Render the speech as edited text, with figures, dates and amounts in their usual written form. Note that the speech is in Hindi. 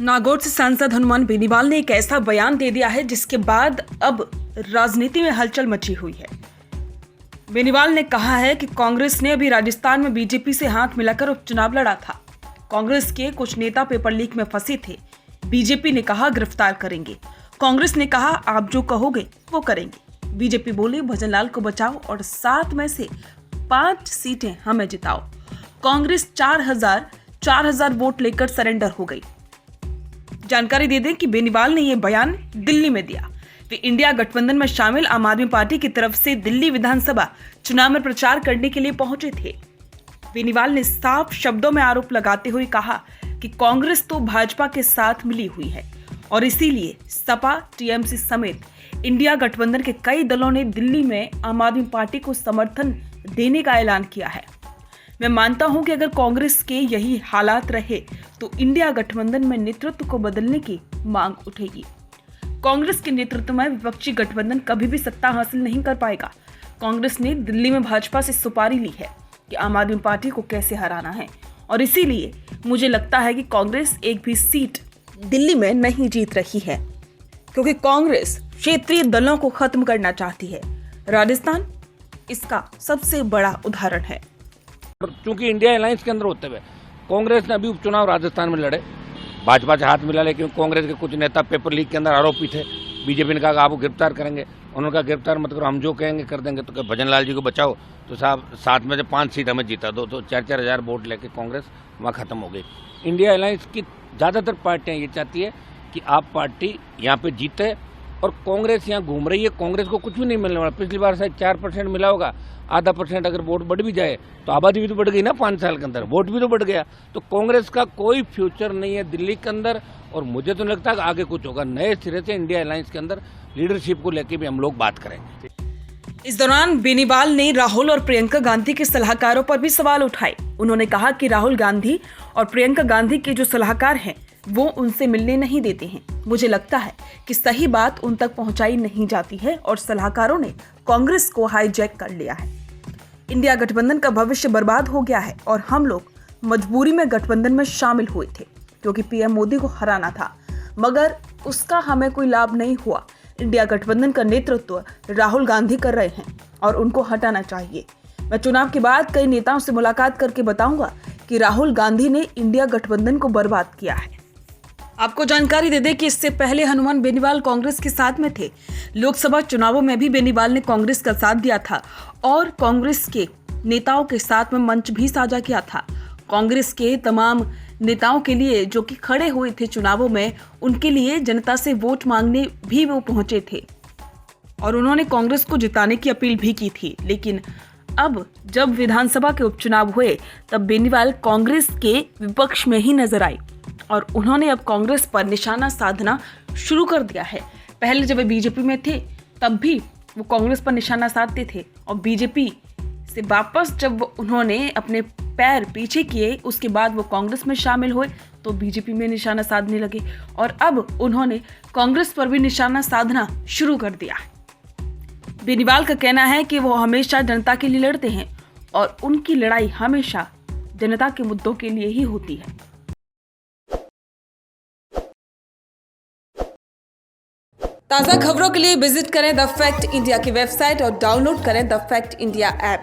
नागौर से सांसद हनुमान बेनीवाल ने एक ऐसा बयान दे दिया है जिसके बाद अब राजनीति में हलचल मची हुई है। बेनीवाल ने कहा है कि कांग्रेस ने अभी राजस्थान में बीजेपी से हाथ मिलाकर उपचुनाव लड़ा था। कांग्रेस के कुछ नेता पेपर लीक में फंसे थे। बीजेपी ने कहा गिरफ्तार करेंगे। कांग्रेस ने कहा आप जो कहोगे वो करेंगे। बीजेपी बोली भजनलाल को बचाओ और 7 में से 5 सीटें हमें जिताओ। कांग्रेस 4,000 वोट लेकर सरेंडर हो गई। जानकारी दे दें कि बेनीवाल ने यह बयान दिल्ली में दिया। वे इंडिया गठबंधन में शामिल आम आदमी पार्टी की तरफ से दिल्ली विधानसभा चुनाव में प्रचार करने के लिए पहुंचे थे। बेनीवाल ने साफ शब्दों में आरोप लगाते हुए कहा कि कांग्रेस तो भाजपा के साथ मिली हुई है और इसीलिए सपा, टीएमसी समेत इंडिया गठबंधन के कई दलों ने दिल्ली में आम आदमी पार्टी को समर्थन देने का ऐलान किया है। मैं मानता हूं कि अगर कांग्रेस के यही हालात रहे तो इंडिया गठबंधन में नेतृत्व को बदलने की मांग उठेगी। कांग्रेस के नेतृत्व में विपक्षी गठबंधन कभी भी सत्ता हासिल नहीं कर पाएगा। कांग्रेस ने दिल्ली में भाजपा से सुपारी ली है कि आम आदमी पार्टी को कैसे हराना है और इसीलिए मुझे लगता है कि कांग्रेस एक भी सीट दिल्ली में नहीं जीत रही है क्योंकि कांग्रेस क्षेत्रीय दलों को खत्म करना चाहती है। राजस्थान इसका सबसे बड़ा उदाहरण है। चूंकि इंडिया अलायंस के अंदर होते हुए कांग्रेस ने अभी उपचुनाव राजस्थान में लड़े, भाजपा से हाथ मिला, लेकिन कांग्रेस के कुछ नेता पेपर लीक के अंदर आरोपी थे। बीजेपी ने कहा आपको गिरफ्तार करेंगे। उन्होंने कहा गिरफ्तार मत करो, हम जो कहेंगे कर देंगे। तो भजनलाल जी को बचाओ, तो साहब 7 में से 5 सीट हमें जीता दो। तो 4-4 हज़ार वोट लेके कांग्रेस वहाँ खत्म हो गई। इंडिया अलायंस की ज़्यादातर पार्टियाँ ये चाहती है कि आप पार्टी यहाँ पे जीते और कांग्रेस यहाँ घूम रही है। कांग्रेस को कुछ भी नहीं मिलने वाला। पिछली बार शायद 4% मिला होगा, आधा % अगर वोट बढ़ भी जाए तो आबादी भी तो बढ़ गई ना 5 साल के अंदर, वोट भी तो बढ़ गया। तो कांग्रेस का कोई फ्यूचर नहीं है दिल्ली के अंदर और मुझे तो नहीं लगता कि आगे कुछ होगा। नए सिरे से इंडिया अलायंस के अंदर लीडरशिप को लेकर भी हम लोग बात करेंगे। इस दौरान बेनीवाल ने राहुल और प्रियंका गांधी के सलाहकारों पर भी सवाल उठाए। उन्होंने कहा कि राहुल गांधी और प्रियंका गांधी के जो सलाहकार हैं वो उनसे मिलने नहीं देते हैं। मुझे लगता है कि सही बात उन तक पहुंचाई नहीं जाती है और सलाहकारों ने कांग्रेस को हाईजैक कर लिया है। इंडिया गठबंधन का भविष्य बर्बाद हो गया है और हम लोग मजबूरी में गठबंधन में शामिल हुए थे क्योंकि पीएम मोदी को हराना था, मगर उसका हमें कोई लाभ नहीं हुआ। इंडिया गठबंधन का नेतृत्व राहुल गांधी कर रहे हैं और उनको हटाना चाहिए। मैं चुनाव के बाद कई नेताओं से मुलाकात करके बताऊंगा कि राहुल गांधी ने इंडिया गठबंधन को बर्बाद किया है। आपको जानकारी दे दें कि इससे पहले हनुमान बेनीवाल कांग्रेस के साथ में थे। लोकसभा चुनावों में भी बेनीवाल ने कांग्रेस का साथ दिया था और कांग्रेस के नेताओं के साथ में मंच भी साझा किया था। कांग्रेस के तमाम नेताओं के लिए जो कि खड़े हुए थे चुनावों में, उनके लिए जनता से वोट मांगने भी वो पहुंचे थे और उन्होंने कांग्रेस को जिताने की अपील भी की थी। लेकिन अब जब विधानसभा के उपचुनाव हुए तब बेनीवाल कांग्रेस के विपक्ष में ही नजर आई और उन्होंने अब कांग्रेस पर निशाना साधना शुरू कर दिया है। पहले जब वे बीजेपी में थे तब भी वो कांग्रेस पर निशाना साधते थे और बीजेपी से वापस जब उन्होंने अपने पैर पीछे किए उसके बाद वो कांग्रेस में शामिल हुए तो बीजेपी में निशाना साधने लगे और अब उन्होंने कांग्रेस पर भी निशाना साधना शुरू कर दिया। बेनीवाल का कहना है कि वो हमेशा जनता के लिए लड़ते हैं और उनकी लड़ाई हमेशा जनता के मुद्दों के लिए ही होती है। ताज़ा खबरों के लिए विजिट करें द फैक्ट इंडिया की वेबसाइट और डाउनलोड करें द फैक्ट इंडिया ऐप।